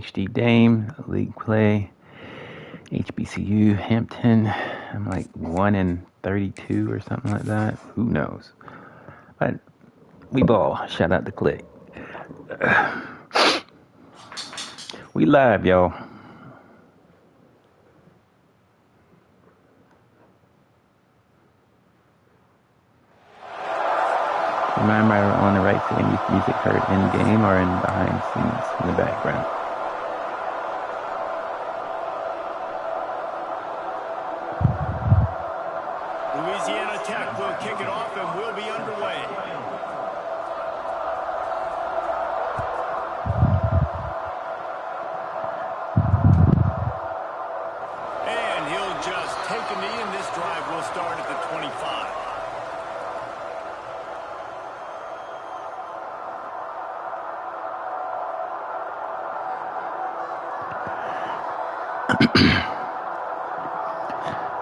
HD Dame, league play, HBCU, Hampton. I'm like 1-32 or something like that. Who knows? But we ball. Shout out to Click. We live, y'all. Remember, on the right side, music heard in-game or in behind scenes in the background. Louisiana Tech will kick it off and will be underway. And he'll just take a knee, and this drive will start at the 25.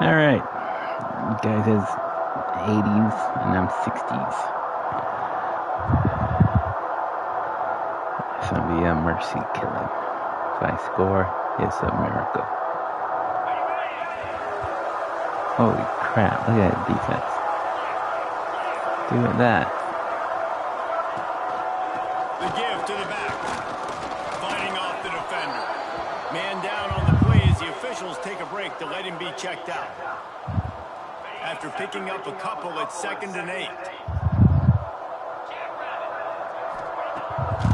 All right, you guys has 80s and I'm 60s. It's gonna be a mercy killing. If I score, it's a miracle. Holy crap! Look at that defense. Do that. The give to the back. Fighting off the defender. Man down on the play as the officials take a break to let him be checked out. After picking up a couple at 2nd and 8.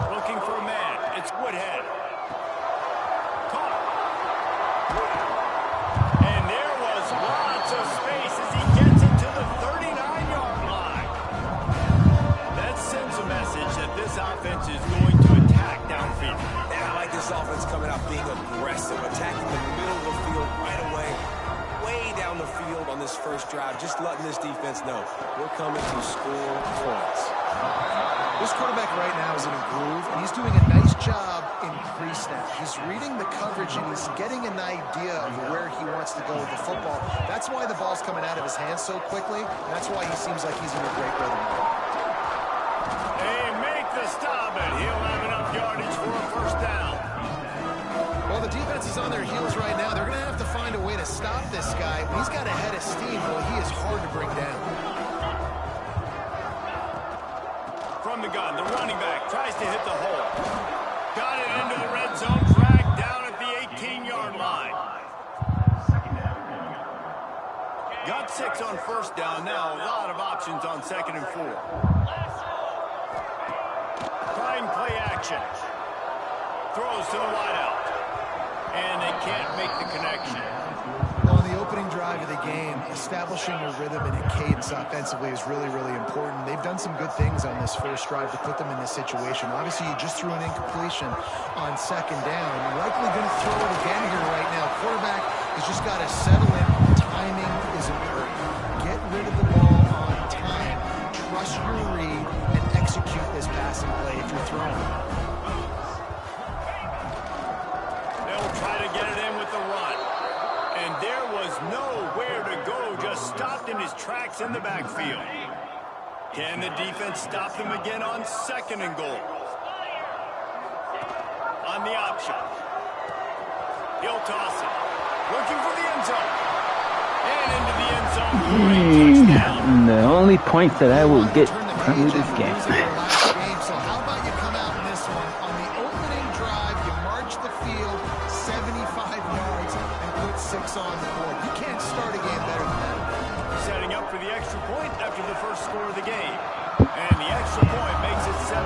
Looking for a man. It's Woodhead. Caught. And there was lots of space as he gets it to the 39-yard line. That sends a message that this offense is going to attack downfield. And I like this offense coming out being aggressive, attacking the middle of the field right away, way down the field on this first drive, just letting this defense know we're coming to score points. This quarterback right now is in a groove, and he's doing a nice job in pre-snap. He's reading the coverage, and he's getting an idea of where he wants to go with the football. That's why the ball's coming out of his hands so quickly, and that's why he seems like he's in a great rhythm. They make the stop, and he'll have enough yardage for a first down. Well, the defense is on their heels right now. They're going to have to find a way to stop this guy. He's got a head of steam. Well, he is hard to bring down. From the gun, the running back tries to hit the hole. Got it into the red zone, dragged down at the 18-yard line. Got 6 on first down. Now a lot of options on 2nd and 4. Trying play action. Throws to the wideout. And they can't make the connection. On the opening drive of the game, establishing a rhythm and a cadence offensively is really, really important. They've done some good things on this first drive to put them in this situation. Obviously, you just threw an incompletion on 2nd down. You're likely going to throw it again here right now. Quarterback has just got to settle in. Timing is important. Get rid of the ball on time. Trust your read and execute this passing play if you're throwing. They'll try to get it in with the run. And there was nowhere to go, just stopped in his tracks in the backfield. Can the defense stop them again on 2nd and goal? On the option. He'll toss it. Looking for the end zone. And into the end zone. Great touchdown. The only points that I will get from this game. So how about you come out in this one? On the opening drive, you march the field 75 yards and put 6 on the board. You can't start a game better than that. Setting up for the extra point after the first score of the game. And the extra point makes it 7-0.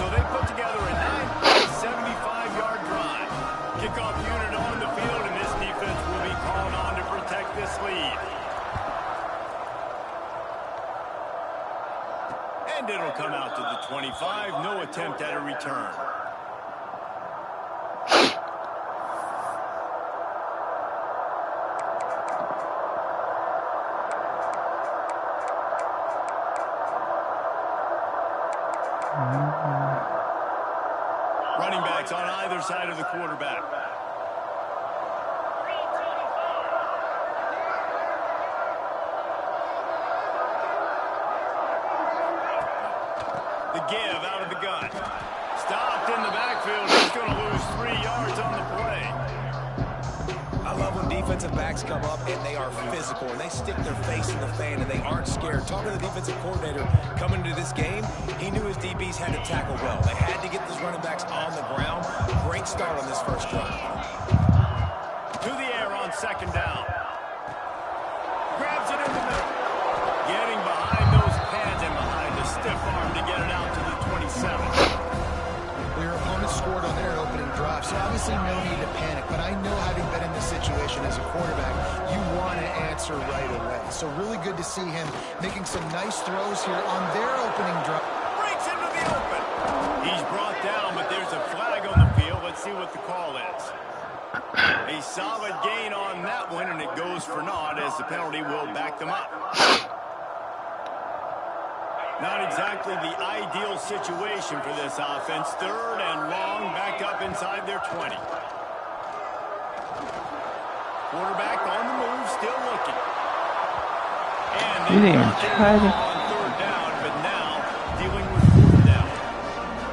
So they put together a 75-yard drive. Kickoff unit on the field, and this defense will be called on to protect this lead. And it'll come out to the 25. No attempt at a return. Running backs on either side of the quarterback. The give out of the gun. Stopped in the backfield. He's going to lose defensive backs come up, and they are physical, and they stick their face in the fan, and they aren't scared. Talking to the defensive coordinator coming into this game, he knew his DBs had to tackle well. They had to get those running backs on the ground. Great start on this first drive. To the air on second down. Grabs it in the middle. Getting behind those pads and behind the stiff arm to get it out to the 27. Your opponent scored on their opening drive, so obviously no need to panic. But I know, having been in this situation as a quarterback, you want to answer right away. So really good to see him making some nice throws here on their opening drive. Breaks into the open. He's brought down, but there's a flag on the field. Let's see what the call is. A solid gain on that one, and it goes for naught as the penalty will back them up. Not exactly the ideal situation for this offense. Third and long, back up inside their 20. Quarterback on the move, still looking. And they didn't even try to. on third down, but now dealing with fourth down.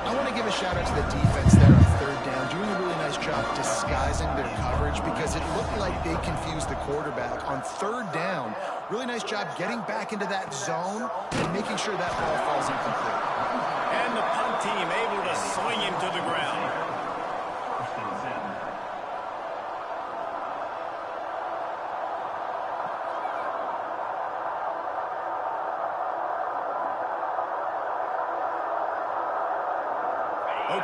I want to give a shout out to the defense there on third down, doing a really nice job disguising their coverage, because it looked like they confused the quarterback on third down. Really nice job getting back into that zone and making sure that ball falls incomplete. And the punt team able to swing him to the ground.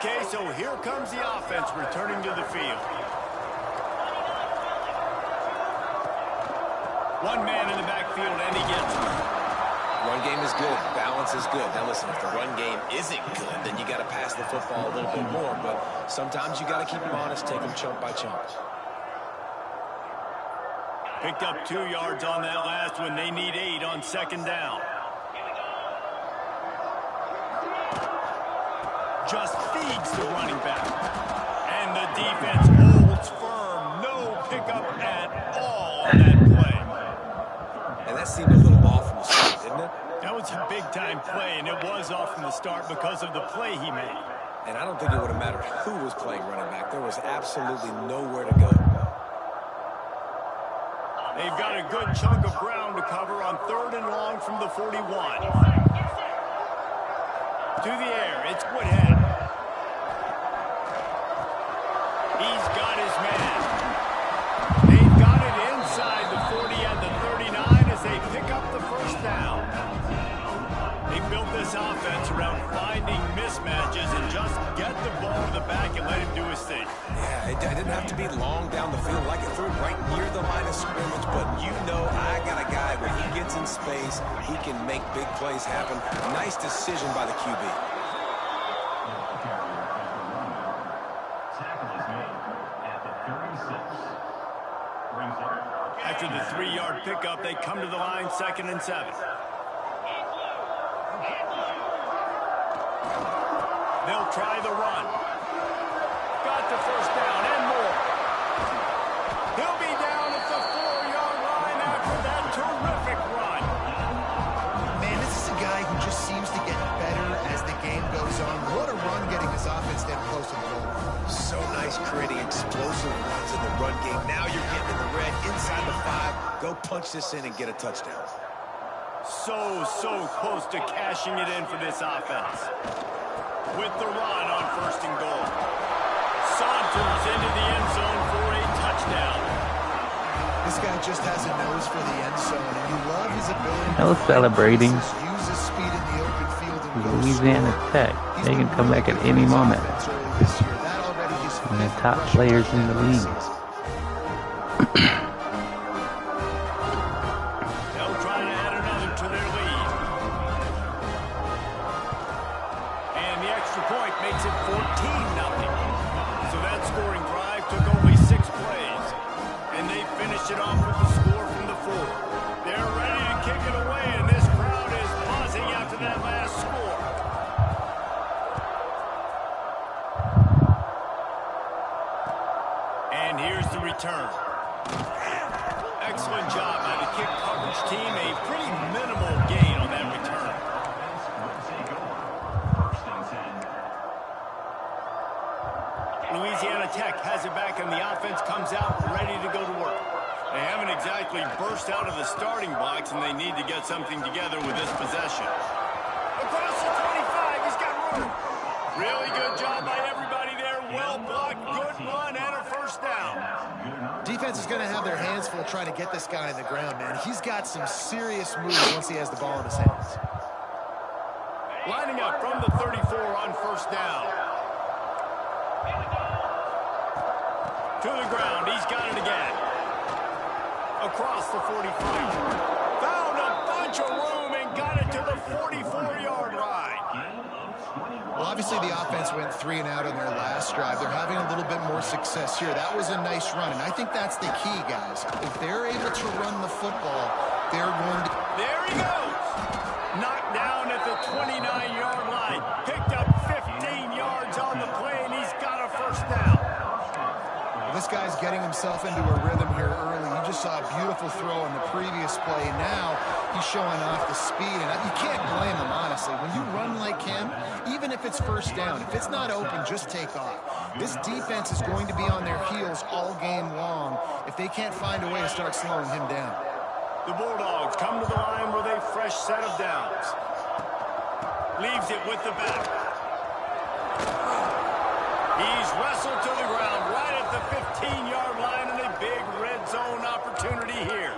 Okay, so here comes the offense returning to the field. One man in the backfield, and he gets it. Run game is good. Balance is good. Now, listen, if the run game isn't good, then you got to pass the football a little bit more. But sometimes you got to keep them honest, take them chunk by chunk. Picked up 2 yards on that last one. They need 8 on second down. Just feeds the running back. And the defense holds firm. No pickup at all on that play. And that seemed a little off from the start, didn't it? That was a big-time play, and it was off from the start because of the play he made. And I don't think it would have mattered who was playing running back. There was absolutely nowhere to go. They've got a good chunk of ground to cover on third and long from the 41. To the air, it's Woodhead. He's got his man. They've got it inside the 40 and the 39 as they pick up the first down. They built this offense around finding mismatches and just get the ball to the back and let him do his thing. Yeah, it didn't have to be long down the field. Like it threw it right near the line of scrimmage, but you know I got a guy when he gets in space, he can make big plays happen. Nice decision by the QB. After the 3-yard pickup, they come to the line, 2nd and 7. They'll try the run. Got the first down and more. He'll be down at the 4-yard line after that terrific run. Man, this is a guy who just seems to get better as the game goes on. What a run getting his offense that close to the goal. So nice creating explosive runs in the run game. Now you're getting in the red, inside the 5. Go punch this in and get a touchdown. So close to cashing it in for this offense. With the run on 1st and goal. Saunters into the end zone for a touchdown. This guy just has a nose for the end zone, and you love his ability I was celebrating. use his speed in the open field and go Louisiana Tech. They can come back at any moment. And the top players in the league. They'll try to add another to their lead. And the extra point makes it 14-0. So that scoring drive took only 6 plays. And they finished it off with the score from the 4. They're ready to kick it away, and this crowd is buzzing after that last score. And here's the return. Excellent job by the kick coverage team. A pretty minimal gain on that return. Louisiana Tech has it back, and the offense comes out ready to go to work. They haven't exactly burst out of the starting box, and they need to get something together with this possession. Across the 25, he's got room. Really good job by everybody there. Well blocked, good run, and a first down. Defense is going to have their hands full trying to get this guy in the ground, man. He's got some serious moves once he has the ball in his hands. Lining up from the 34 on first down. To the ground, he's got it again. Across the 45. Found a bunch of room and got it to the 44-yard line. Well, obviously the offense went 3 and out on their last drive. They're having a little bit more success here. That was a nice run, and I think that's the key, guys. If they're able to run the football, they're going to... There he goes. Knocked down at the 29-yard line. Picked up 15 yards on the play, and he's got a first down. This guy's getting himself into a rhythm here early. You just saw a beautiful throw in the previous play. Now he's showing off the speed, and you can't blame him, honestly. When you run like him, even if it's first down, if it's not open, just take off. This defense is going to be on their heels all game long if they can't find a way to start slowing him down. The Bulldogs come to the line with a fresh set of downs. Leaves it with the back. He's wrestled to the ground right at the 15-yard line, and a big red zone opportunity here.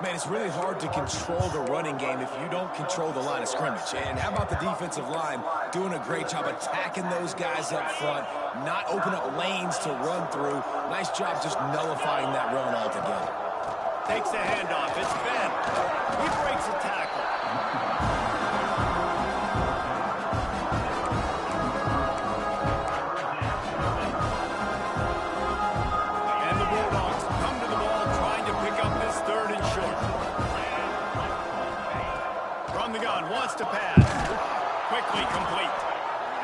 Man, it's really hard to control the running game if you don't control the line of scrimmage. And how about the defensive line doing a great job attacking those guys up front, not opening up lanes to run through. Nice job just nullifying that run altogether. Takes the handoff. It's Ben. He breaks a tackle. And the Bulldogs come to the ball trying to pick up this third and short. From the gun, wants to pass. Quickly complete.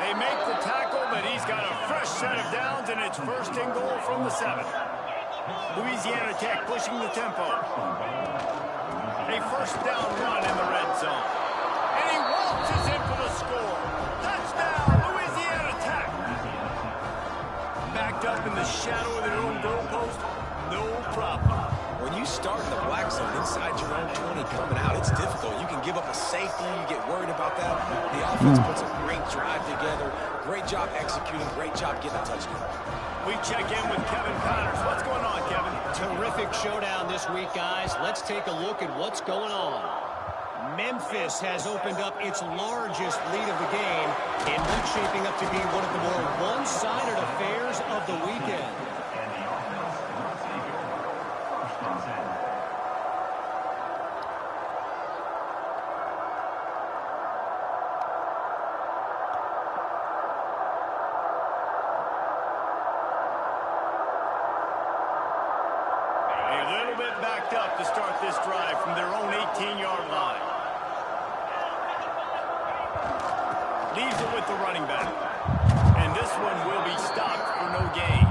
They make the tackle, but he's got a fresh set of downs, and it's first and goal from the 7. Louisiana Tech pushing the tempo. A first down run in the red zone. And he waltzes in for the score. Touchdown, Louisiana Tech. Backed up in the shadow of their own goalpost, no problem. When you start in the black zone inside your own 20 coming out, it's difficult. You can give up a safety. You get worried about that. The offense puts a great drive together. Great job executing. Great job getting a touchdown. We check in with Kevin Connors. What's going on, Kevin? Terrific showdown this week, guys. Let's take a look at what's going on. Memphis has opened up its largest lead of the game, and what's shaping up to be one of the more one-sided affairs of the weekend. Backed up to start this drive from their own 18-yard line. Leaves it with the running back. And this one will be stopped for no gain.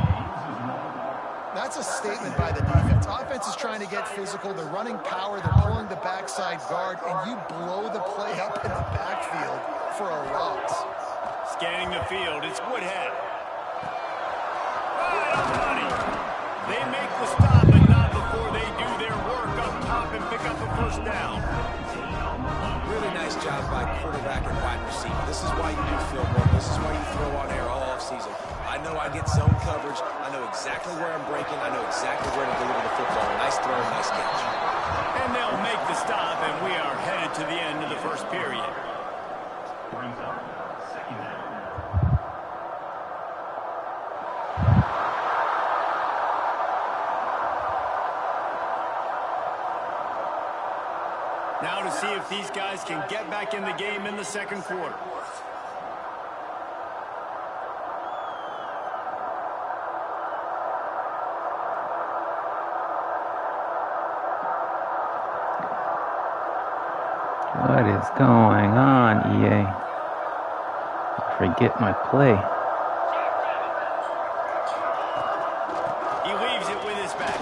That's a statement by the defense. Offense is trying to get physical. They're running power. They're pulling the backside guard, and you blow the play up in the backfield for a loss. Scanning the field, it's Woodhead. Right on money. They make the stop, but not before they do their work up top and pick up a first down. Really nice job by quarterback and wide receiver. This is why you do field work. This is why you throw on air all offseason. I know I get zone coverage. I know exactly where I'm breaking. I know exactly where to deliver the football. Nice throw, nice catch. And they'll make the stop, and we are headed to the end of the first period. Now to see if these guys can get back in the game in the second quarter. What is going on, EA? I forget my play. He leaves it with his back.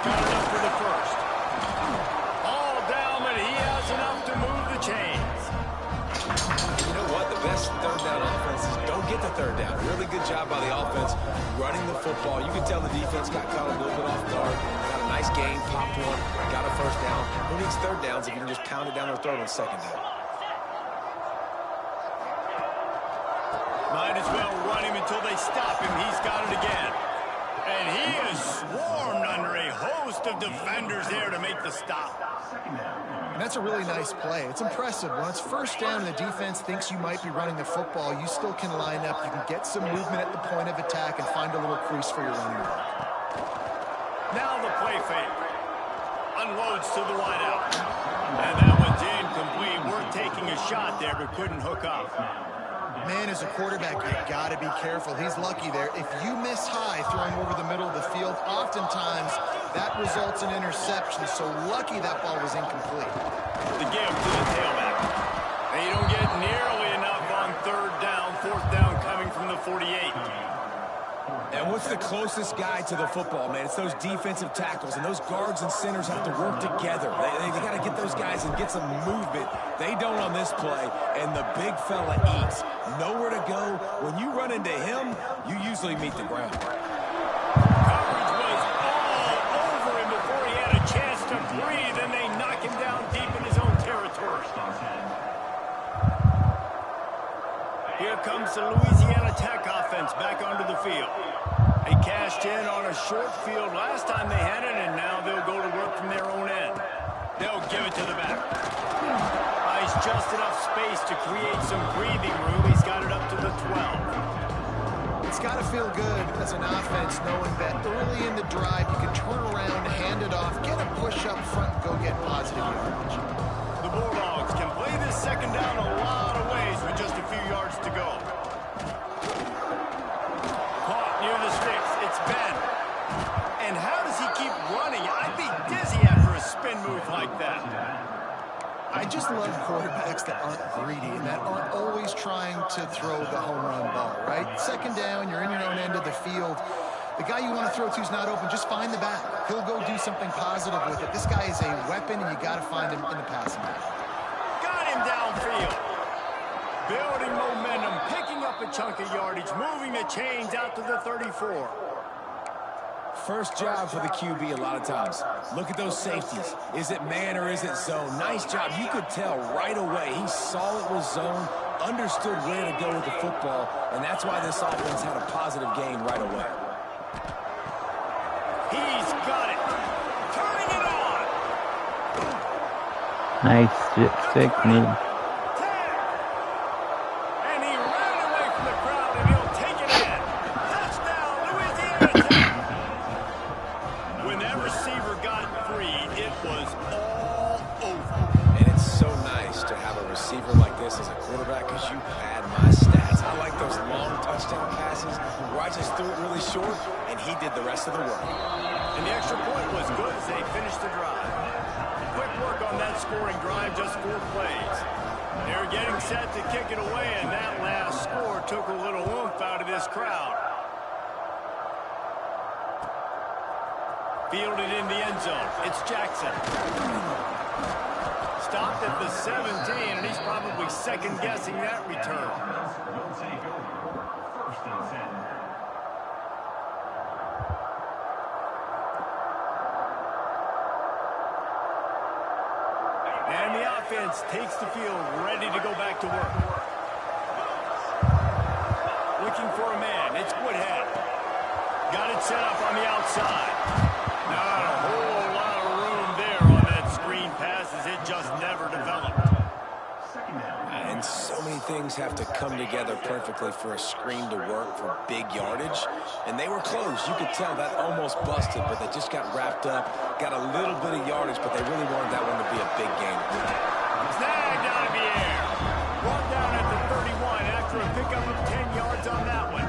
Got enough for the first. All down, but he has enough to move the chains. You know what? The best best third down offenses don't get the third down. Really good job by the offense running the football. You can tell the defense got caught a little bit off guard. Got a nice game, popped one, got a first down. Who needs third downs if you can just pound it down their throat on second down? Might as well run him until they stop him. He's got it again. And he is swarmed under a host of defenders there to make the stop. And that's a really nice play. It's impressive. When it's first down and the defense thinks you might be running the football, you still can line up. You can get some movement at the point of attack and find a little crease for your running back. Now the play fake. Unloads to the wideout. And that one's incomplete. We're taking a shot there, but couldn't hook up. Man, as a quarterback, you got to be careful. He's lucky there. If you miss high throwing over the middle of the field, oftentimes that results in interception. So lucky that ball was incomplete. The give to the tailback. They don't get nearly enough on third down. Fourth down coming from the 48. And what's the closest guy to the football, man? It's those defensive tackles, and those guards and centers have to work together. They got to get those guys and get some movement. They don't on this play, and the big fella eats. Nowhere to go. When you run into him, you usually meet the ground. Coverage was all over him before he had a chance to breathe, and they knock him down deep in his own territory. Here comes the Louisiana Tech offense back onto the field. They cashed in on a short field last time they had it, and now they'll go to work from their own end. They'll give it to the back. Buys just enough space to create some breathing room. He's got it up to the 12. It's got to feel good as an offense knowing that early in the drive you can turn around, hand it off, get a push up front, go get positive yardage. The Bulldogs can play this second down a lot of ways with just a few yards to go. Caught near the sticks. It's Ben. And how does he keep running? I'd be dizzy after a spin move like that. I just love quarterbacks that aren't greedy and that aren't always trying to throw the home run ball, right? Second down, you're in your own end of the field. The guy you want to throw to is not open. Just find the back. He'll go do something positive with it. This guy is a weapon, and you got to find him in the passing game. Got him downfield. Building momentum, picking up a chunk of yardage, moving the chains out to the 34. First job for the QB a lot of times. Look at those safeties. Is it man or is it zone? Nice job. You could tell right away. He saw it was zone, understood where to go with the football, and that's why this offense had a positive gain right away. He's got it. Turning it on. Nice stick move. And he ran away from the crowd, and he'll take it in. Touchdown, Louisiana Tech. When that receiver got free, it was all over. And it's so nice to have a receiver like this as a quarterback because you pad my stats. I like those long touchdown passes where I just threw it really short, and he did the rest of the work. And the extra point was good as they finished the drive. Quick work on that scoring drive, just 4 plays. They're getting set to kick it away, and that last score took a little oomph out of this crowd. Fielded in the end zone. It's Jackson. Stopped at the 17, and he's probably second-guessing that return. And the offense takes the field, ready to go back to work. Looking for a man. It's Woodhead. Got it set up on the outside. Not a whole lot of room there on that screen pass as it just never developed. And so many things have to come together perfectly for a screen to work for big yardage. And they were close. You could tell that almost busted, but they just got wrapped up, got a little bit of yardage, but they really wanted that one to be a big game. Snagged out of the air. Brought down at the 31 after a pickup of 10 yards on that one.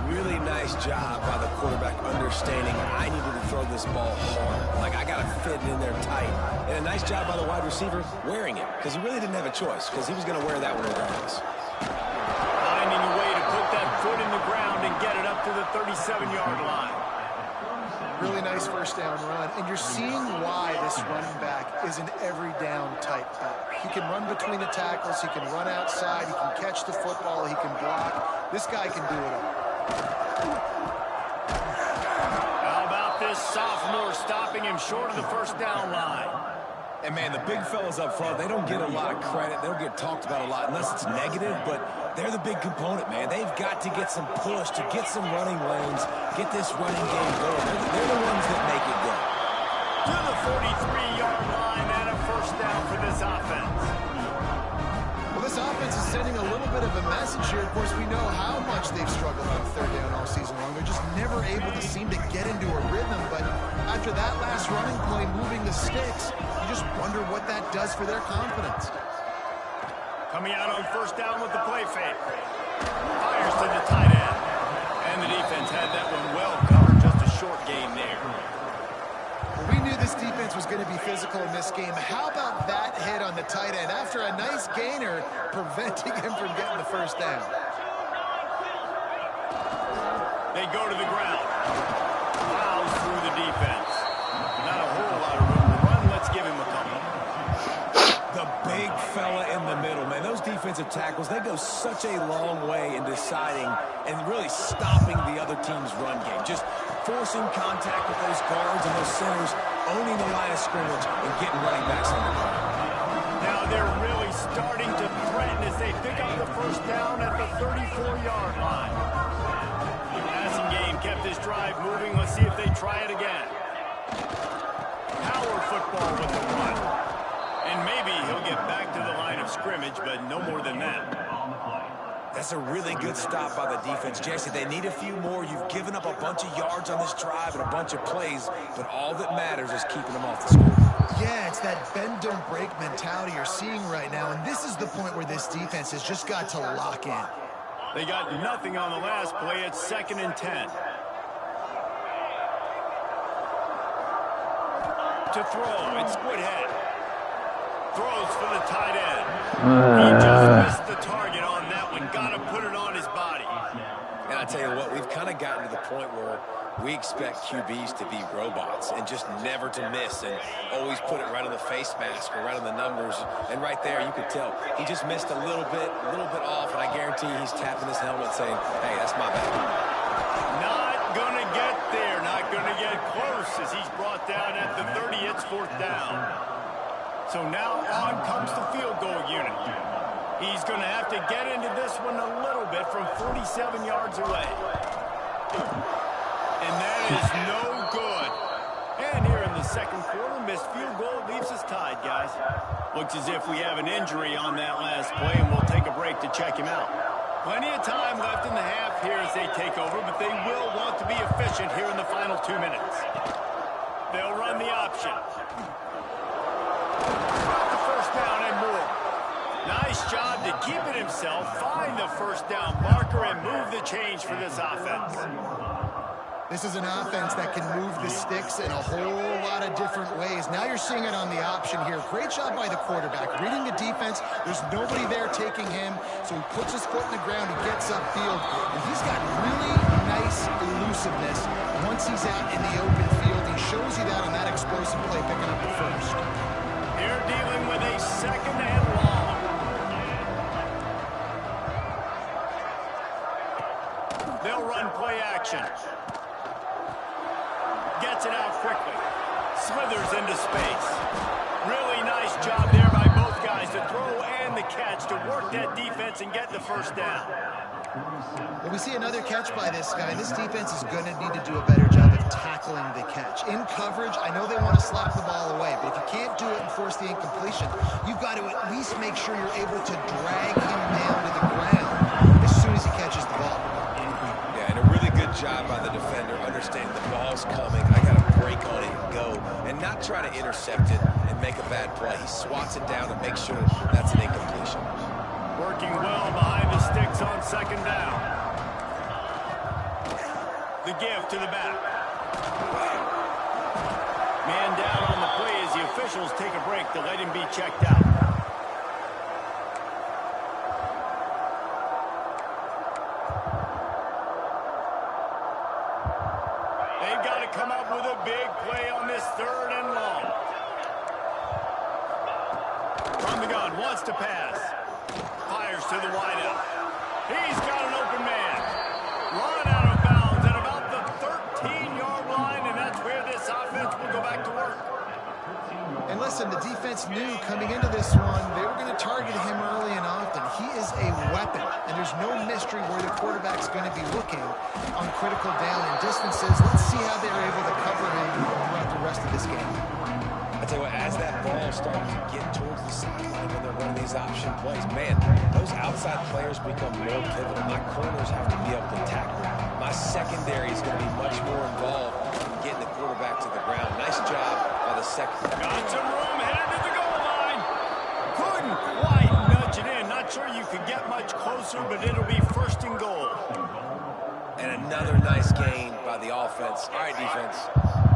Really nice job by the quarterback understanding I needed to throw this ball hard. Like, I got to fit it in there tight. And a nice job by the wide receiver wearing it, because he really didn't have a choice, because he was going to wear that one regardless. Finding a way to put that foot in the ground and get it up to the 37-yard line. Really nice first down run, and you're seeing why this running back is an every down type back. He can run between the tackles. He can run outside. He can catch the football. He can block. This guy can do it all. How about this sophomore stopping him short of the first down line? And, man, the big fellas up front, they don't get a lot of credit. They don't get talked about a lot unless it's negative, but they're the big component, man. They've got to get some push, to get some running lanes, get this running game going. They're the ones that make it go. To the 43-yard line and a first down for this offense. Well, this offense is sending a little bit of a message here. Of course, we know how much they've struggled on third down all season long. They're just never able to seem to get into a rhythm, but after that last running play, moving the sticks, you just wonder what that does for their confidence. Coming out on first down with the play fake. Fires to the tight end. And the defense had that one well covered, just a short gain there. We knew this defense was going to be physical in this game. How about that hit on the tight end after a nice gainer preventing him from getting the first down? They go to the ground. Plows through the defense. Not a whole lot of room to run. Let's give him a couple. The big fella in the middle, man. Those defensive tackles, they go such a long way in deciding and really stopping the other team's run game. Just forcing contact with those guards and those centers, owning the line of scrimmage, and getting running backs on the ground. Now they're really starting to threaten as they pick up the first down at the 34-yard line. The passing game kept this drive moving. Let's see if they try it again. Power football with the run. And maybe he'll get back to the line of scrimmage, but no more than that. That's a really good stop by the defense. Jesse, they need a few more. You've given up a bunch of yards on this drive and a bunch of plays, but all that matters is keeping them off the score. Yeah, it's that bend, don't break mentality you're seeing right now, and this is the point where this defense has just got to lock in. They got nothing on the last play. It's 2nd and 10. To throw, it's Woodhead. Throws for the tight end. He just missed the target on that one. Got to put it on his body. And I tell you what, we've kind of gotten to the point where we expect QBs to be robots and just never to miss and always put it right on the face mask or right on the numbers. And right there, you could tell he just missed a little bit off, and I guarantee he's tapping his helmet saying, hey, that's my bad. Not going to get there. Not going to get close as he's brought down at the 30. It's 4th down. So now on comes the field goal unit. He's going to have to get into this one a little bit from 47 yards away. And that is no good. And here in the second quarter, missed field goal leaves us tied, guys. Looks as if we have an injury on that last play, and we'll take a break to check him out. Plenty of time left in the half here as they take over, but they will want to be efficient here in the final 2 minutes. They'll run the option. Got the first down and more. Nice job to keep it himself, find the first down marker, and move the change for this offense. This is an offense that can move the sticks in a whole lot of different ways. Now you're seeing it on the option here. Great job by the quarterback. Reading the defense, there's nobody there taking him, so he puts his foot in the ground, he gets upfield, and he's got really nice elusiveness. Once he's out in the open field, he shows you that on that explosive play, picking up the first. They're dealing with a 2nd and long. They'll run play action. Gets it out quickly. Slithers into space. Really nice job there by both guys to throw and the catch to work that defense and get the first down. Well, we see another catch by this guy. This defense is going to need to do a better job of tackling the catch. In coverage, I know they want to slap the ball away, but if you can't do it and force the incompletion, you've got to at least make sure you're able to drag him down to the ground as soon as he catches the ball. Yeah, and a really good job by the defender, understanding the ball's coming, I got to break on it and go, and not try to intercept it and make a bad play. He swats it down and makes sure that's an incompletion. Working well behind the sticks on 2nd down. The give to the back. Man down on the play as the officials take a break to let him be checked out. They've got to come up with a big play on this 3rd and long. From from the gun, wants to pass. Fires to the wideout. He's got an open man. Run out of bounds at about the 13-yard line, and that's where this offense will go back to work. And listen, the defense knew coming into this one, they were going to target him early and often. He is a weapon, and there's no mystery where the quarterback's going to be looking on critical down and distances. Let's see how they're able to cover him throughout the rest of this game. I tell you what, as that ball starts to get towards the sideline when they're running these option plays, man, those outside players become more pivotal. My corners have to be able to tackle. My secondary is going to be much more involved in getting the quarterback to the ground. Nice job by the secondary. Got some room, headed to the goal line. Couldn't quite nudge it in. Not sure you could get much closer, but it'll be first and goal. And another nice gain by the offense. All right, defense.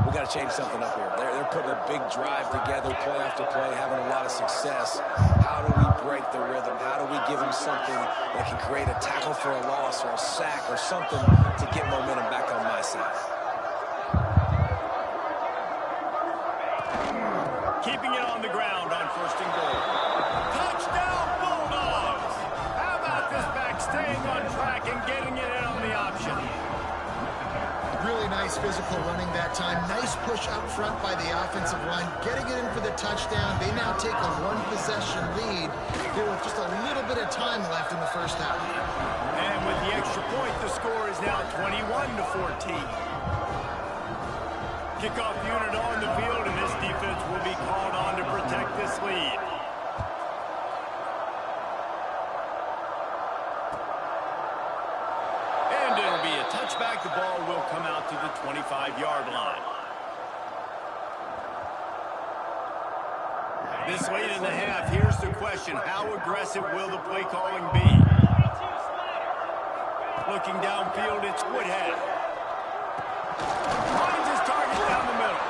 We got to change something up here. They're putting a big drive together, play after play, having a lot of success. How do we break the rhythm? How do we give them something that can create a tackle for a loss or a sack or something to get momentum back on my side? Keeping it on the ground on first and goal. Touchdown, Bulldogs! How about this back staying on track and getting it in on the option? Really nice physical running that time. Nice push up front by the offensive line. Getting it in for the touchdown. They now take a one-possession lead here with just a little bit of time left in the first half. And with the extra point, the score is now 21-14. Kickoff unit on the field, and this defense will be called on to protect this lead. And it'll be a touchback. The ball will come out to the 25-yard line. This late in the half, here's the question. How aggressive will the play calling be? Looking downfield, it's Woodhead. Finds his target down the middle.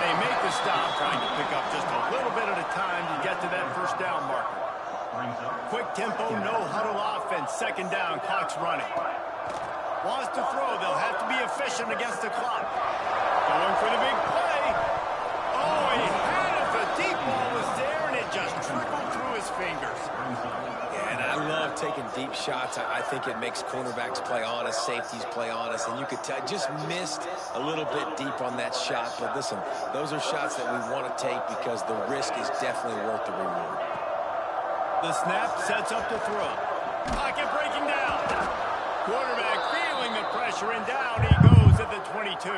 They make the stop, trying to pick up just a little bit at a time to get to that first down marker. Quick tempo, no huddle offense. Second down, clock's running. Wants to throw. They'll have to be efficient against the clock. Going for the big play. Oh, he had it. The deep ball was there, and it just trickled through his fingers. Yeah, and I love taking deep shots. I think it makes cornerbacks play honest, safeties play honest, and you could tell just missed a little bit deep on that shot. But listen, those are shots that we want to take because the risk is definitely worth the reward. The snap sets up the throw. Pocket breaking down. Quarterback feeling the pressure, and down he goes at the 22.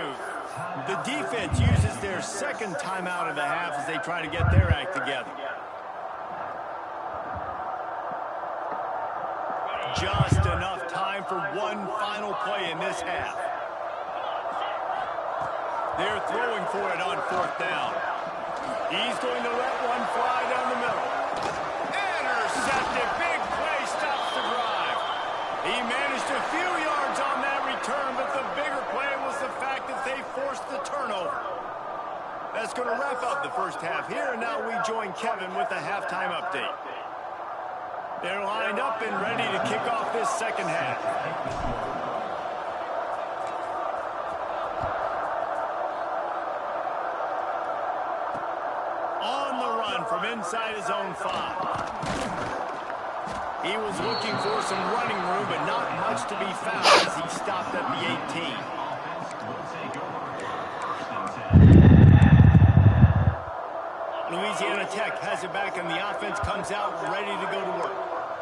The defense uses their second timeout of the half as they try to get their act together. Just enough time for one final play in this half. They're throwing for it on fourth down. He's going to let one fly down the middle. Intercepted. Big play stops the drive. He managed a few yards on that return, but the bigger play was the fact that they forced the turnover. That's going to wrap up the first half here, and now we join Kevin with the halftime update. They're lined up and ready to kick off this second half. On the run from inside his own 5. He was looking for some running room, but not much to be found as he stopped at the 18. Louisiana Tech has it back, and the offense comes out ready to go to work.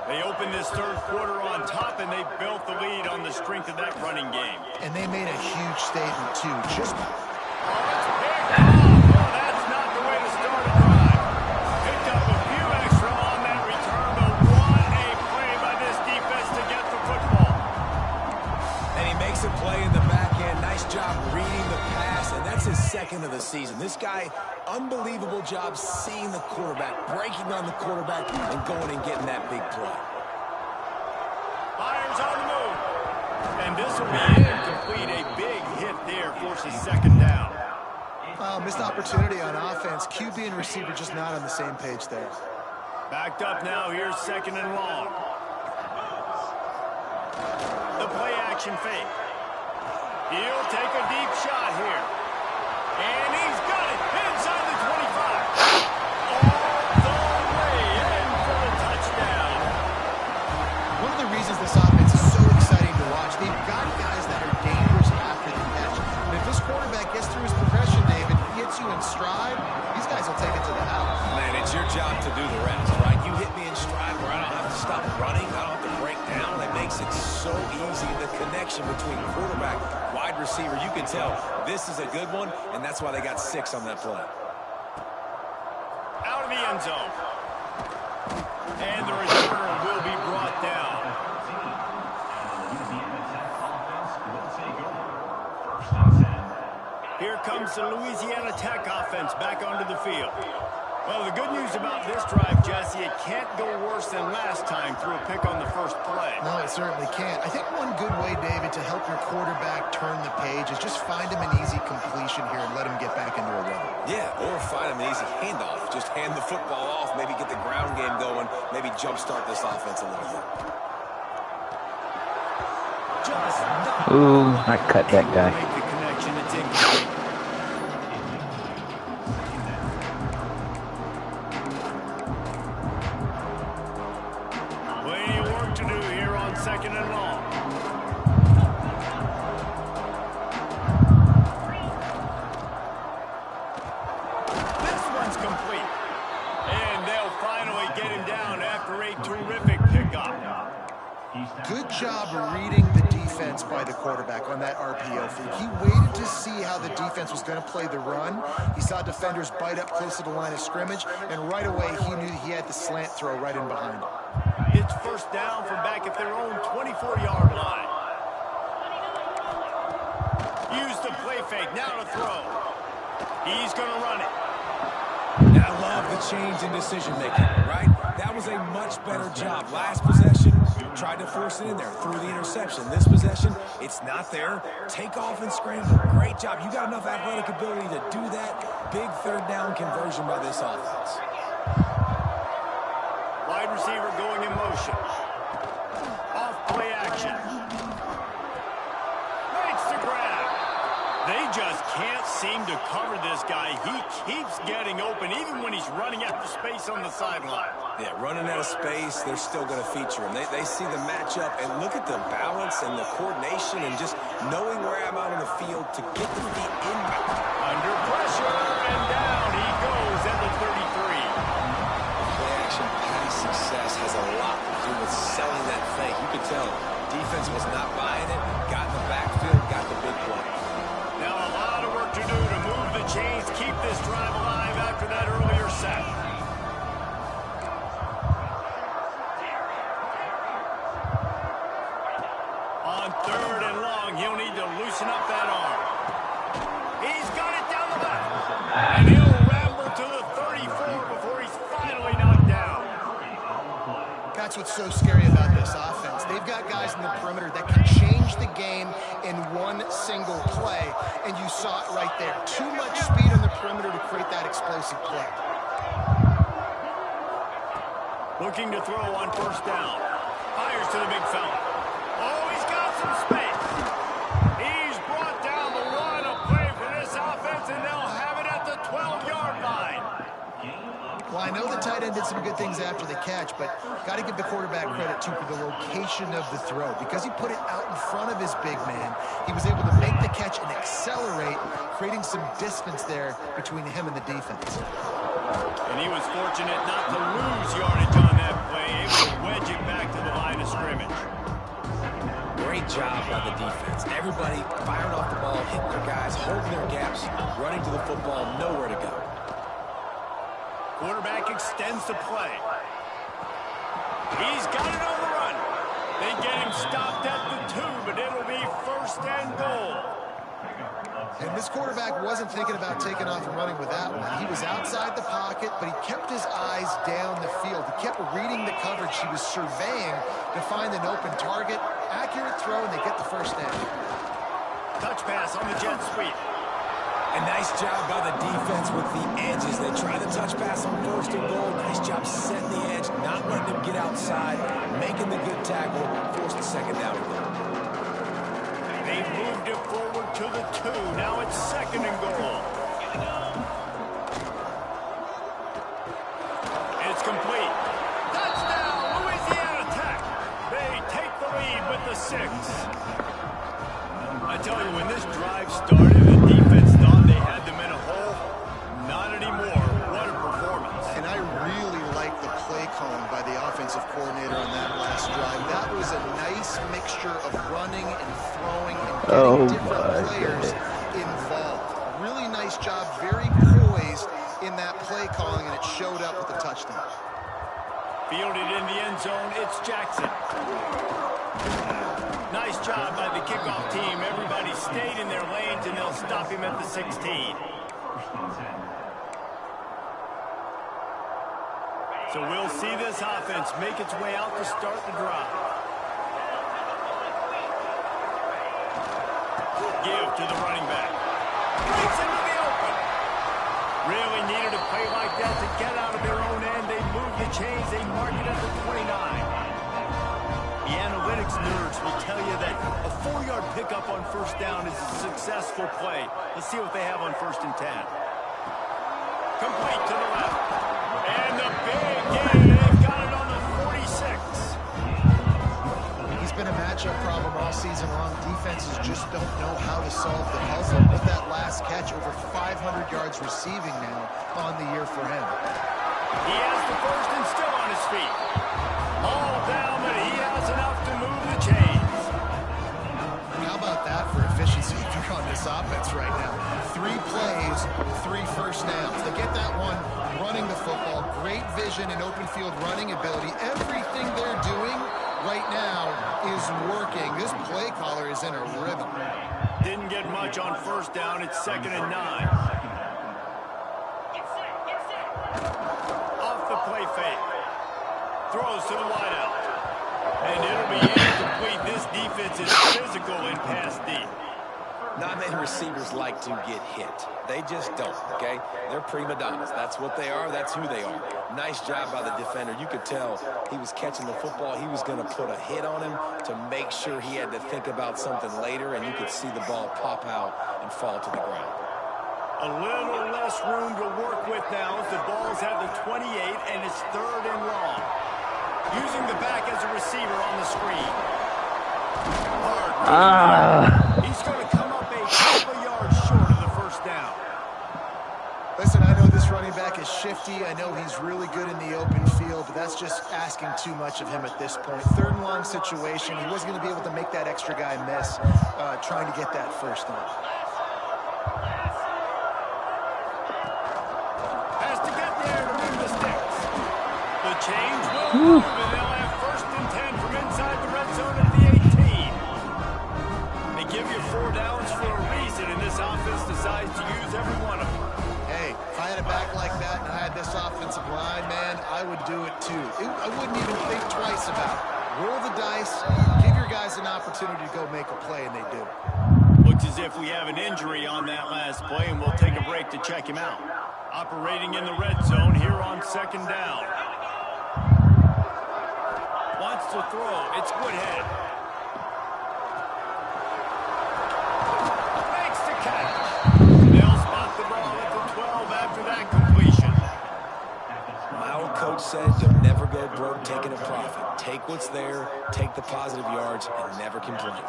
They open this third quarter on top, and they built the lead on the strength of that running game. And they made a huge statement, too. Just Oh, it's picked off. Well, that's not the way to start a drive. Picked up a few extra on that return, but what a play by this defense to get the football. And he makes a play in the back end. Nice job reading the pass, and that's his second of the season. This guy, unbelievable job seeing the quarterback, breaking on the quarterback, and going and getting that big play. Fires on the move. And this will be incomplete. A big hit there forces second down. missed opportunity on offense. QB and receiver just not on the same page there. Backed up now. Here's second and long. The play action fake. He'll take a deep shot here. And he's got it inside the 25. All the way. connection between quarterback, wide receiver. You can tell this is a good one, and that's why they got 6 on that play. Out of the end zone. And the returner will be brought down. Here comes the Louisiana Tech offense back onto the field. Well, the good news about this drive, Jesse, it can't go worse than last time through a pick on the first play. No, it certainly can't. I think one good way, David, to help your quarterback turn the page is just find him an easy completion here and let him get back into a rhythm. Yeah, or find him an easy handoff. Just hand the football off, maybe get the ground game going, maybe jumpstart this offense a little bit. Ooh, I cut that guy. Make the connection. It's incomplete. Plenty of work to do here on 2nd and long. This one's complete. And they'll finally get him down after a terrific pickup. Good job reading the defense by the quarterback on that RPO feed. He waited to see how the defense was going to play the run. He saw defenders bite up close to the line of scrimmage, and right away he knew he had the slant throw right in behind him. It's first down from back at their own 24-yard line. Use the play fake. Now to throw. He's going to run it. I love the change in decision-making, right? That was a much better job. Last possession, tried to force it in there, threw the interception. This possession, it's not there. Take off and scramble. Great job. You got enough athletic ability to do that. Big third down conversion by this offense. Wide receiver going in motion. Off play action. Makes the grab. They just can't seem to cover this guy. He keeps getting open even when he's running out of space on the sideline. Yeah, running out of space, they're still going to feature him. They see the matchup, and look at the balance and the coordination and just knowing where I'm out on the field to get the feet in. Under pressure, and down he goes at the 33. Play-action pass success has a lot to do with selling that fake. You could tell defense was not buying it, got in the backfield, got the big play. Now a lot of work to do to move the chains, keep this drive alive after that earlier sack. On 3rd and long, he'll need to loosen up that arm. He's got it down the left. And he'll ramble to the 34 before he's finally knocked down. That's what's so scary about this offense. They've got guys in the perimeter that can change the game in one single play, and you saw it right there. Too much speed on the perimeter to create that explosive play. Looking to throw on 1st down. Fires to the big fella. Oh, he's got some space. He's brought down the line of play for this offense, and they'll have it at the 12-yard line. Well, I know the tight end did some good things after the catch, but got to give the quarterback credit, too, for the location of the throw. Because he put it out in front of his big man, he was able to make the catch and accelerate, creating some distance there between him and the defense. And he was fortunate not to lose yardage on that play, able to wedge it back to the line of scrimmage. Great job by the defense. Everybody firing off the ball, hitting their guys, holding their gaps, running to the football, nowhere to go. Quarterback extends the play. He's got it on the run. They get him stopped at the 2, but it'll be 1st and goal. And this quarterback wasn't thinking about taking off and running with that one. He was outside the pocket, but he kept his eyes down the field. He kept reading the coverage. He was surveying to find an open target. Accurate throw, and they get the 1st down. Touch pass on the jet sweep. A nice job by the defense with the edges. They try the touch pass on 1st and goal. Nice job setting the edge, not letting him get outside, making the good tackle, forced the 2nd down. They moved it forward to the 2. Now it's 2nd and goal. It's complete. Touchdown, Louisiana Tech. They take the lead with the 6. I tell you, when this drive started, the defense thought they had them in a hole. Not anymore. What a performance. And I really like the play calling by the offensive coordinator on that last drive. That was a nice mixture mixture of running and throwing and Oh getting different my players goodness. involved. Really nice job, very poised in that play calling, and it showed up with a touchdown. Fielded in the end zone, it's Jackson. Nice job by the kickoff team. Everybody stayed in their lanes, and they'll stop him at the 16. So we'll see this offense make its way out to start the drive. Give to the running back. Breaks into the open. Really needed a play like that to get out of their own end. They move the chains. They mark it at the 29. The analytics nerds will tell you that a 4-yard pickup on first down is a successful play. Let's see what they have on 1st and 10. Complete to the left. And the big gain. They've got it on the 46. He's been a matchup problem all season long. Defenses just don't know how to solve the puzzle. With that last catch, over 500 yards receiving now on the year for him. He has the first and still on his feet. All down, but he has enough to move the chains. How about that for efficiency on this offense right now? 3 plays, 3 first downs. They get that one running the football. Great vision and open field running ability. Everything they're doing right now is working. This play caller is in a rhythm. Didn't get much on first down. It's 2nd and 9. Off the play fake. Throws to the wideout. And it'll be incomplete. This defense is physical and pass deep. Not many receivers like to get hit. They just don't, okay? They're prima donnas. That's what they are. That's who they are. Nice job by the defender. You could tell he was catching the football. He was going to put a hit on him to make sure he had to think about something later, and you could see the ball pop out and fall to the ground. A little less room to work with now as the ball's at the 28 and it's 3rd and long. Using the back as a receiver on the screen. Hard. He's going to come up a couple of yards short of the first down. Listen, I know this running back is shifty. I know he's really good in the open field, but that's just asking too much of him at this point. 3rd and long situation. He wasn't going to be able to make that extra guy miss trying to get that first down. Has to get there to move the sticks. The change will move, and they'll have 1st and 10 from inside the red zone at the 18. They give you 4 downs for a reason, and this offense decides to use every one of them. Hey, if I had a back like that and I had this offensive line, man, I would do it too. I wouldn't even think twice about it. Roll the dice, give your guys an opportunity to go make a play, and they do. Looks as if we have an injury on that last play, and we'll take a break to check him out. Operating in the red zone here on 2nd down. Wants to throw. It's Woodhead. Makes the catch. They'll spot the ball at the 12 after that completion. My old coach said you'll never go broke taking a profit. Take what's there, take the positive yards, and never complain.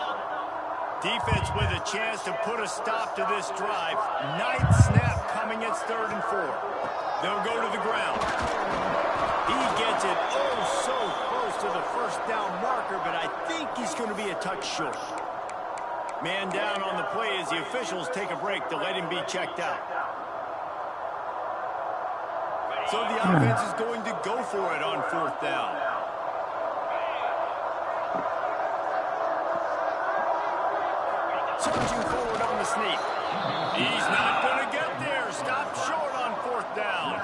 Defense with a chance to put a stop to this drive. 9th snap coming. It's 3rd and 4. They'll go to the ground. He gets it so close to the first down marker, but I think he's going to be a touch short. Man down on the play as the officials take a break to let him be checked out. So the offense is going to go for it on 4th down. Charging forward on the sneak. He's not going to get there. Stop short on 4th down.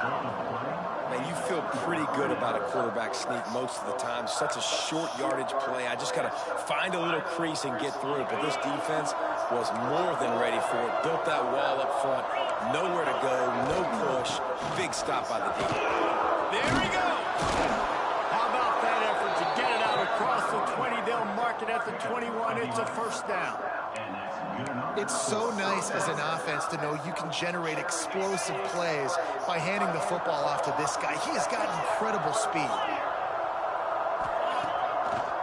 Man, you feel pretty good about a quarterback sneak most of the time. Such a short yardage play. I just got to find a little crease and get through it. But this defense was more than ready for it. Built that wall up front. Nowhere to go. No push. Big stop by the defense. There he goes. How about that effort to get it out across the 20? They'll mark it at the 21. It's a first down. It's so nice as an offense to know you can generate explosive plays by handing the football off to this guy. He has got incredible speed.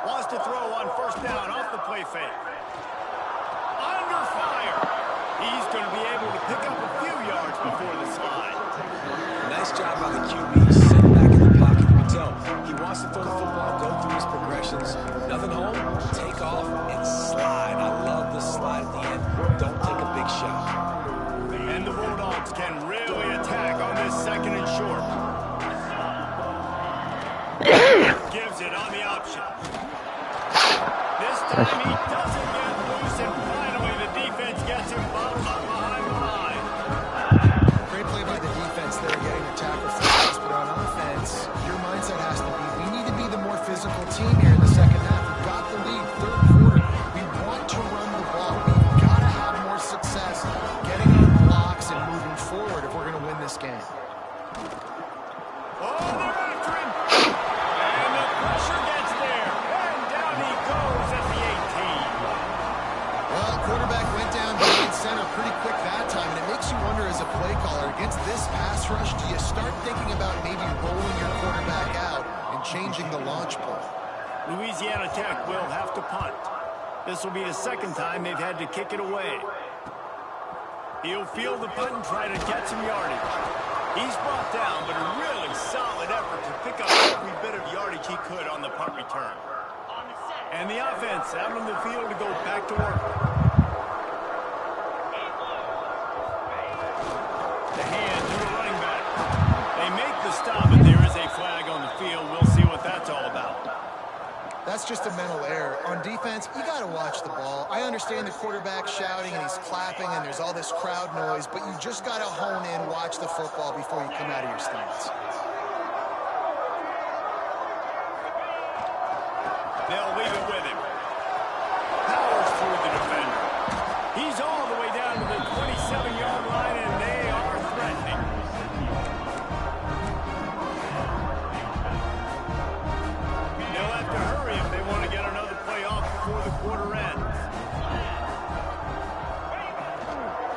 Wants to throw on first down off the play fake. Under fire. He's going to be able to pick up a few yards before the slide. Nice job by the QB. Sitting back in the pocket. You can tell he wants to throw the football, go through his progressions. Nothing home, take off, time, he doesn't get loose, and finally the defense gets him bottled up behind the line. Great play by the defense there, getting the tackle for us. But on offense, your mindset has to be, we need to be the more physical team here in the second half. We've got the lead, third quarter. We want to run the ball. We've got to have more success getting on blocks and moving forward if we're going to win this game. Oh, they're after him. And the pressure gets there. And down he goes at the 18. Well, quarterback went down behind center pretty quick that time, and it makes you wonder as a play caller, against this pass rush, do you start thinking about maybe rolling your quarterback out and changing the launch point? Louisiana Tech will have to punt. This will be the second time they've had to kick it away. He'll field the punt and try to get some yardage. He's brought down, but a really solid effort to pick up every bit of yardage he could on the punt return. And the offense out on the field to go back to work. The hand to the running back. They make the stop, but there is a flag on the field. We'll see what that's all about. That's just a mental error. On defense, you got to watch the ball. I understand the quarterback shouting and he's clapping and there's all this crowd noise, but you just got to hone in, watch the football before you come out of your stance. They'll leave it with him. Powers through the defender. He's all the way down to the 27-yard line, and they are threatening. They'll have to hurry if they want to get another play off before the quarter ends.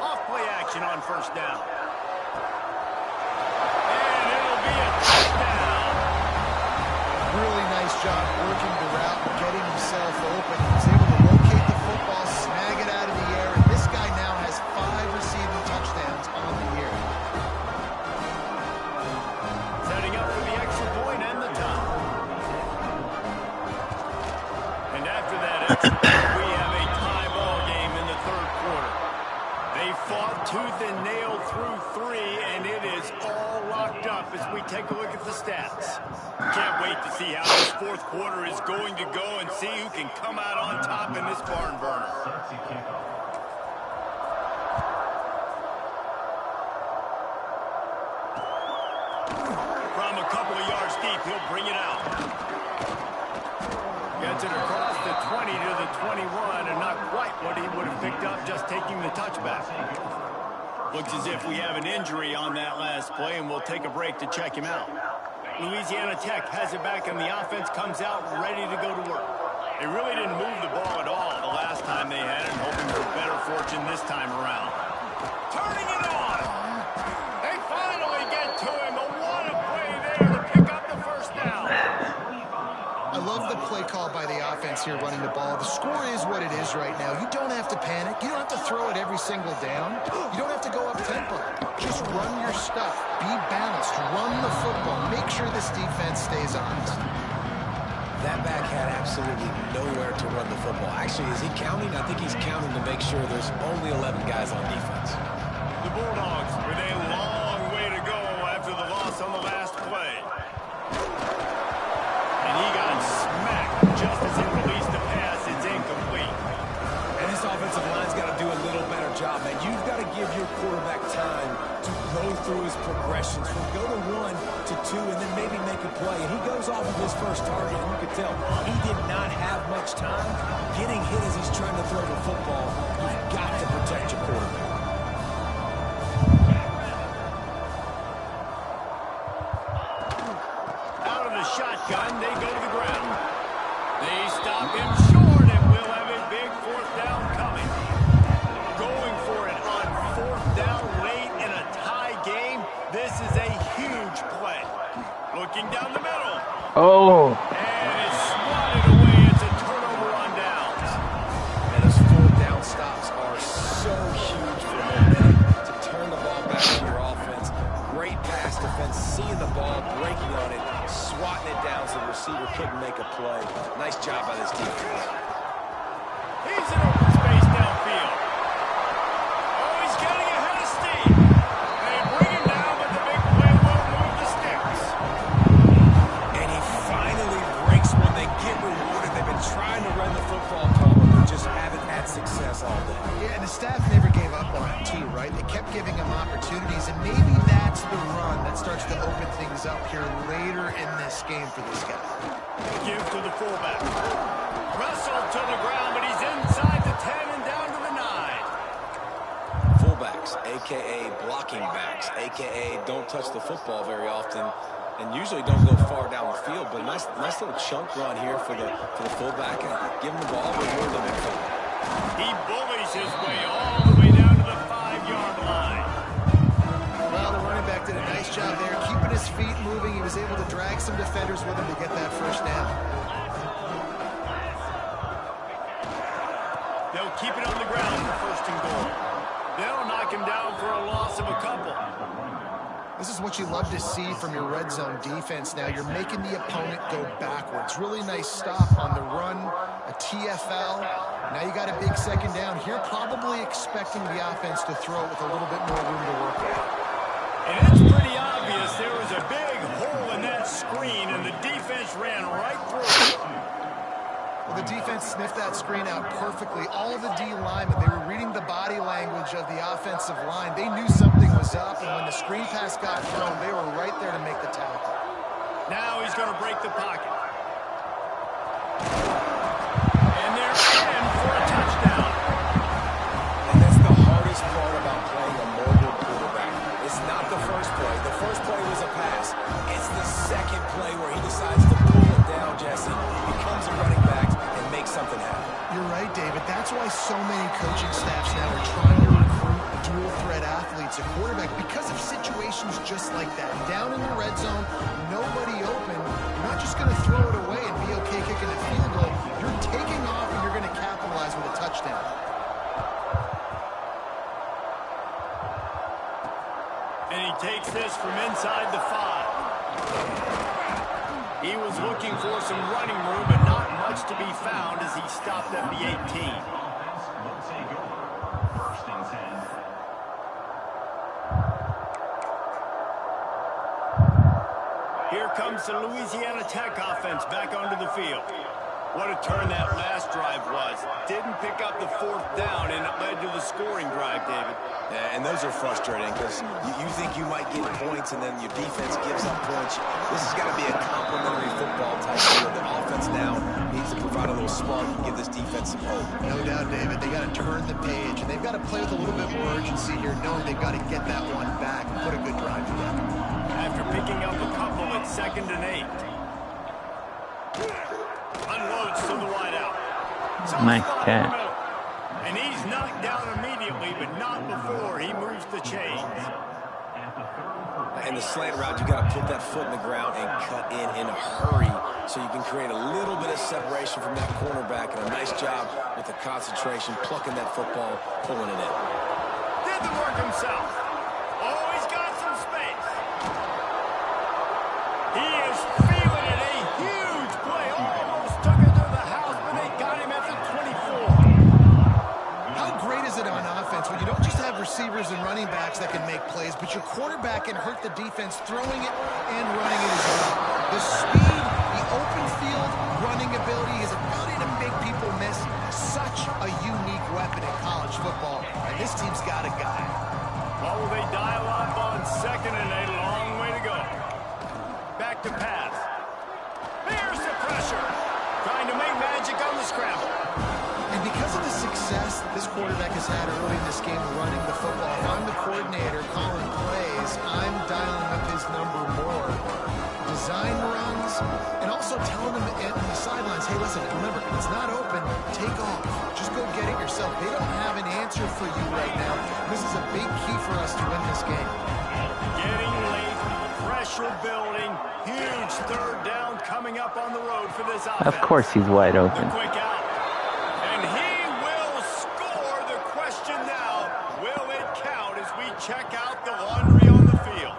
Off play action on first down. And it'll be a touchdown. Really nice job working the route and getting himself open. He was able to locate the football, snag it out of the air, and this guy now has 5 receiving touchdowns on the year. Setting up for the extra point and the tie. And after that extra point, we have a tie ball game in the third quarter. They fought tooth and nail through 3, and it is all locked up as we take a look at the stats. Can't wait to see how this fourth quarter is going to go and see who can come out on top in this barn burner. From a couple of yards deep, he'll bring it out. Gets it across the 20 to the 21, and not quite what he would have picked up just taking the touchback. Looks as if we have an injury on that last play, and we'll take a break to check him out. Louisiana Tech has it back, and the offense comes out ready to go to work. They really didn't move the ball at all the last time they had it, hoping for better fortune this time around. Turning it on! They finally get to him, but what a play there to pick up the first down. I love the play call by the offense here running the ball. The score is what it is right now. You don't have to panic. You don't have to throw it every single down. You don't have to go up tempo. Just run your stuff. Be balanced. Run the football. Make sure this defense stays honest. That back had absolutely nowhere to run the football. Actually, is he counting? I think he's counting to make sure there's only 11 guys on defense. The Bulldogs with a long way to go after the loss on the last play. And he got smacked just as he released the pass. It's incomplete. And this offensive line's got to do a little better job, man. You've got to give your quarterback time to go through his progressions from go to 1 to 2 and then maybe make a play. And he goes off of his first target, and you can tell he did not have much time getting hit as he's trying to throw the football. You've got to protect your quarterback. Out of the shotgun, they go to the ground. They stop him short, and we'll have a big fourth down coming. Going for it on fourth down late in a tie game. This is a huge play. Looking down the middle. Oh. And it's swatted away. It's a turnover on downs. And those fourth down stops are so huge for momentum to turn the ball back to your offense. Great pass defense, seeing the ball, breaking on it, swatting it down so the receiver couldn't make a play. Nice job by this defense. He's in open space downfield. Oh, he's getting ahead of steam. They bring him down, but the big play won't move the sticks. And he finally Yeah, and the staff never gave up on him too, right? They kept giving him opportunities, and maybe that's the run that starts to open things up here later in this game for this guy. Give to the fullback. Wrestled to the ground, but he's inside the 10 and down to the 9. Fullbacks, a.k.a. blocking backs, a.k.a. don't touch the football very often and usually don't go far down the field. But nice little chunk run here for the fullback. And give him the ball, but more than midfield. He bullies his way all the way down to the 5-yard line. Well, the running back did a nice job there, keeping his feet moving. He was able to drag some defenders with him to get that first down. They'll keep it on the ground for first and goal. They'll knock him down for a loss of a couple. This is what you love to see from your red zone defense now. You're making the opponent go backwards. Really nice stop on the run, a TFL. Now you got a big second down here, probably expecting the offense to throw it with a little bit more room to work with. And it's pretty obvious there was a big hole in that screen, and the defense ran right through it. Well, the defense sniffed that screen out perfectly. All of the D linemen, they were reading the body language of the offensive line. They knew something was up, and when the screen pass got thrown, they were right there to make the tackle. Now he's going to break the pocket. And they're in for a touchdown. And that's the hardest part about playing a mobile quarterback. It's not the first play. The first play was a pass. It's the second play where he decides to pull it down, Jesse. Becomes a running back and makes something happen. You're right, David. That's why so many coaching staffs now are trying to recruit dual-threat athletes at quarterback because of situations just like that. Down in the red zone, nobody open. You're not just going to throw it away and be okay kicking a field goal. You're taking off, and you're going to capitalize with a touchdown. And he takes this from inside the 5. He was looking for some running room, but not much to be found as he stopped at the 18. Here comes the Louisiana Tech offense back onto the field. What a turn that last drive was. Didn't pick up the 4th down, and it led to the scoring drive, David. Yeah, and those are frustrating because you think you might get points and then your defense gives up points. This has got to be a complementary football type deal. The offense now needs to provide a little spark and give this defense some hope. No doubt, David. They got to turn the page, and they've got to play with a little bit more urgency here, knowing they've got to get that one back and put a good drive together. After picking up a couple at 2nd and 8. Unloads to the wideout. Nice catch. And he's knocked down immediately, but not before he moves the chains. In the slant route, you got to put that foot in the ground and cut in a hurry so you can create a little bit of separation from that cornerback. And a nice job with the concentration, plucking that football, pulling it in. Did the work himself. Oh, he's got some space. He is feeling it. A huge play. Almost took it to the house, but they got him at the 24. How great is it on offense when you don't just have receivers and running backs that can make plays, but your quarterback can hurt the defense throwing it and running it as well. The speed, the open field running ability, his ability to make people miss, such a unique weapon in college football, and this team's got a guy. Well, will they dial up on 2nd and 8? Long way to go. Back to pass. There's the pressure. Trying to make magic on the scramble. And because of the success this quarterback has had early in this game running the football, if I'm the coordinator calling plays, I'm dialing up his number more. Design runs, and also telling them in the sidelines, hey, listen, remember, it's not open, take off. Just go get it yourself. They don't have an answer for you right now. This is a big key for us to win this game. Getting late, pressure building, huge 3rd down coming up on the road for this offense. Of course he's wide open. The quick out. And he will score. The question now, will it count as we check out the laundry on the field?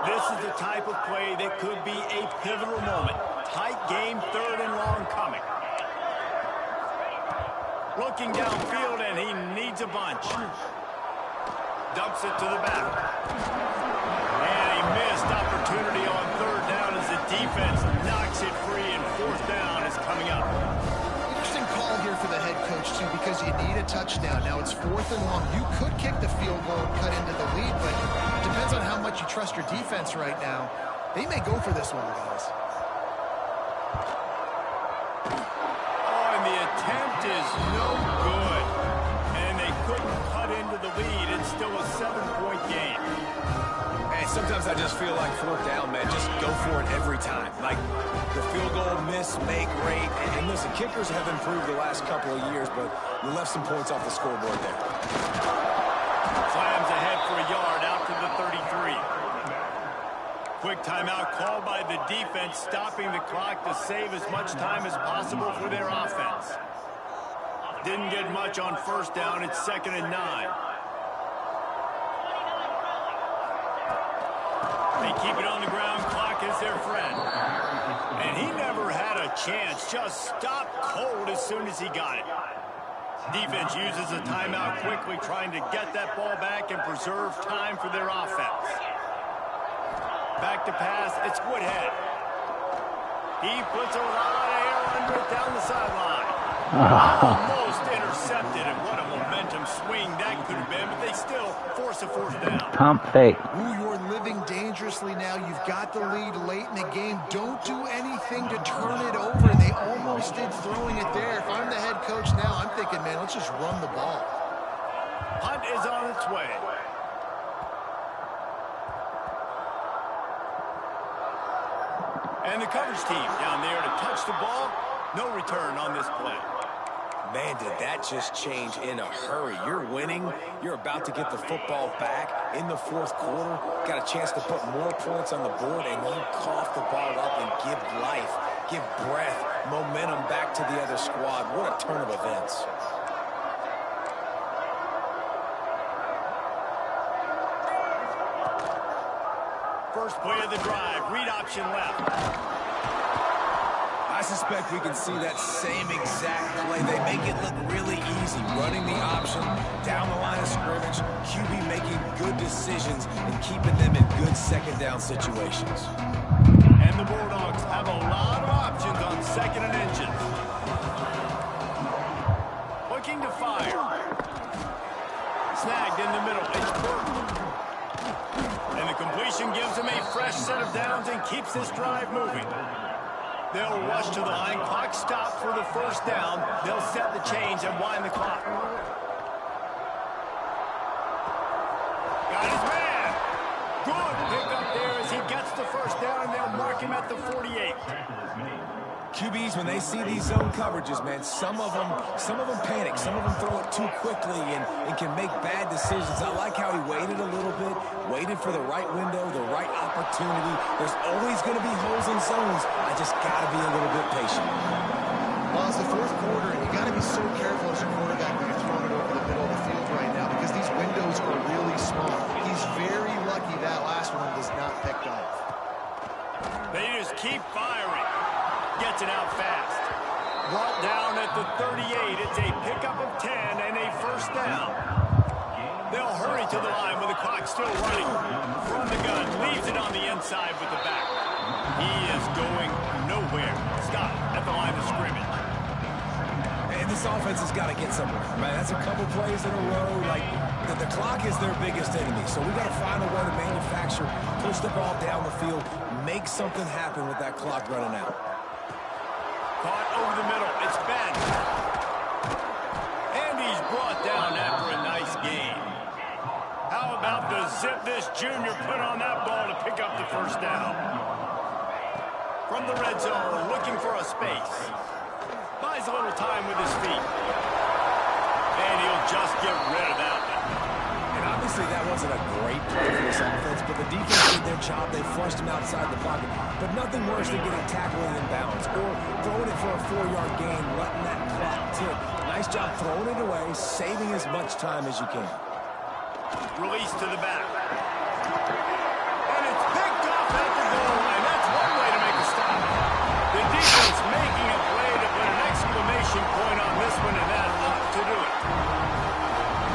This is the type of play that could be a pivotal moment. Tight game, 3rd and long coming. Looking downfield, and he needs a bunch. dumps it to the back. And a missed opportunity on third down as the defense knocks it free, and fourth down is coming up. Interesting call here for the head coach, too, because you need a touchdown. Now it's 4th and long. You could kick the field goal and cut into the lead, but it depends on how much you trust your defense right now. They may go for this one, guys. Oh, and the attempt is no good. And they couldn't cut into the lead. It's still a 7-point game. Hey, sometimes I just feel like 4th down, man. Just go for it every time. Like the field goal miss, make, rate. And listen, kickers have improved the last couple of years, but you left some points off the scoreboard there. Slams ahead for a yard out to the 33. Quick timeout called by the defense, stopping the clock to save as much time as possible for their offense. Didn't get much on first down. It's 2nd and 9. They keep it on the ground. Clock is their friend. And he never had a chance. Just stopped cold as soon as he got it. Defense uses a timeout quickly, trying to get that ball back and preserve time for their offense. Back to pass. It's Woodhead. He puts a lot of air under it down the sideline. Almost intercepted, and what a momentum swing that could have been, but they still force a fourth down. Pump fake. Ooh, you're living dangerously now. You've got the lead late in the game. Don't do anything to turn it over. They almost did throwing it there. If I'm the head coach now, I'm thinking, man, let's just run the ball. Hunt is on its way. And the coverage team down there to touch the ball. No return on this play. Man, did that just change in a hurry. You're winning. You're about to get the football back in the 4th quarter. Got a chance to put more points on the board, and you cough the ball up and give life, give breath, momentum back to the other squad. What a turn of events. First play of the drive. Read option left. I suspect we can see that same exact play. They make it look really easy, running the option down the line of scrimmage, QB making good decisions and keeping them in good 2nd down situations. And the Bulldogs have a lot of options on 2nd and inches. Looking to fire. Snagged in the middle. It's Burton. And the completion gives him a fresh set of downs and keeps this drive moving. They'll rush to the line. Clock stopped for the first down. They'll set the chains and wind the clock. Got his man. Good pick up there as he gets the first down, and they'll mark him at the 48. QBs, when they see these zone coverages, man, some of them panic. Some of them throw it too quickly and can make bad decisions. I like how he waited a little bit, waited for the right window, the right opportunity. There's always going to be holes in zones. I just got to be a little bit patient. Well, it's the 4th quarter, and you got to be so careful as a quarterback when you're throwing it over the middle of the field right now because these windows are really small. He's very lucky that last one was not picked off. They just keep firing. Gets it out fast. Brought down at the 38. It's a pickup of 10 and a first down. They'll hurry to the line with the clock still running. From the gun, leaves it on the inside with the back. He is going nowhere. Stop at the line of scrimmage. And this offense has got to get somewhere. Right? That's a couple plays in a row. Like the clock is their biggest enemy. So we got to find a way to manufacture, push the ball down the field, make something happen with that clock running out. Caught over the middle. It's Ben. And he's brought down after a nice game. How about the zip this junior put on that ball to pick up the first down? From the red zone, looking for a space. Buys a little time with his feet. And he'll just get rid of that one. And obviously that wasn't a great play for this offense, but the defense did their job. They flushed him outside the pocket. But nothing worse than getting tackled in bounds or throwing it for a 4-yard gain, letting that clock tick. Nice job throwing it away, saving as much time as you can. Release to the back. And it's picked off at the goal line. That's one way to make a stop. The defense making a play to put an exclamation point on this one, and that ought to do it.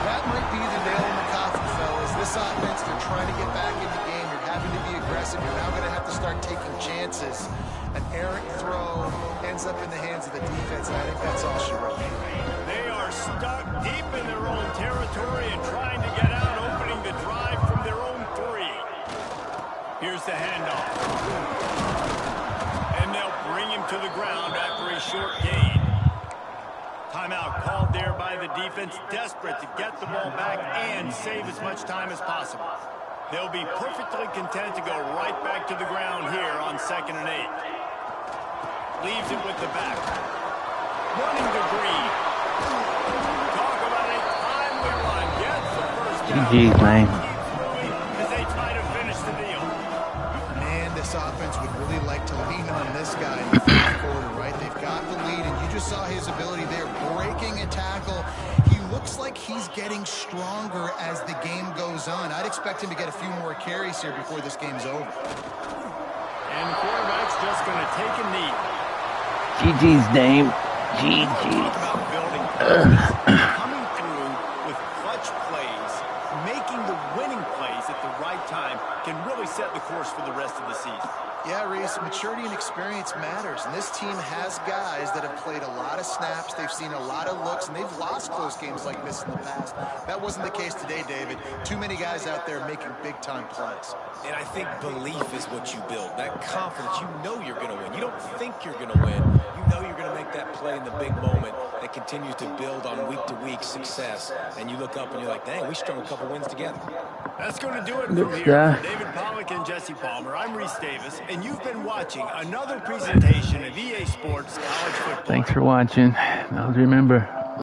That might be the nail in the coffin, fellas. trying to get back in the game. You're having to be aggressive. You're now going to have to start taking chances. An errant throw ends up in the hands of the defense, and I think that's all she wrote. They are stuck deep in their own territory and trying to get out, opening the drive from their own 3. Here's the handoff. And they'll bring him to the ground after a short gain. Timeout called there by the defense, desperate to get the ball back and save as much time as possible. They'll be perfectly content to go right back to the ground here on 2nd and 8. Leaves it with the back. Running to Green. Talk about a timely run. Gets the first down. GG's, man. As they try to finish the deal. Man, this offense would really like to lean on this guy in the 4th quarter, right? They've got the lead, and you just saw his ability there, breaking a tackle. He looks like he's getting stronger as the game goes on. I'd expect him to get a few more carries here before this game's over. And the quarterback's just going to take a knee. GG's, Dame. Talk GG's. about building confidence. Coming through with clutch plays, making the winning plays at the right time can really set the course for the rest of the season. Yeah, Reese, maturity and experience matters, and this team has guys that have played a lot of snaps, they've seen a lot of looks, and they've lost close games like this in the past. That wasn't the case today, David. Too many guys out there making big-time plays. And I think belief is what you build. That confidence, you know you're going to win. You don't think you're going to win. You know you're going to make that play in the big moment that continues to build on week-to-week success. And you look up and you're like, dang, we strung a couple wins together. That's going to do it from here. For David Pollack and Jesse Palmer, I'm Reese Davis, and you've been watching another presentation of EA Sports College Football. Thanks for watching. Now remember,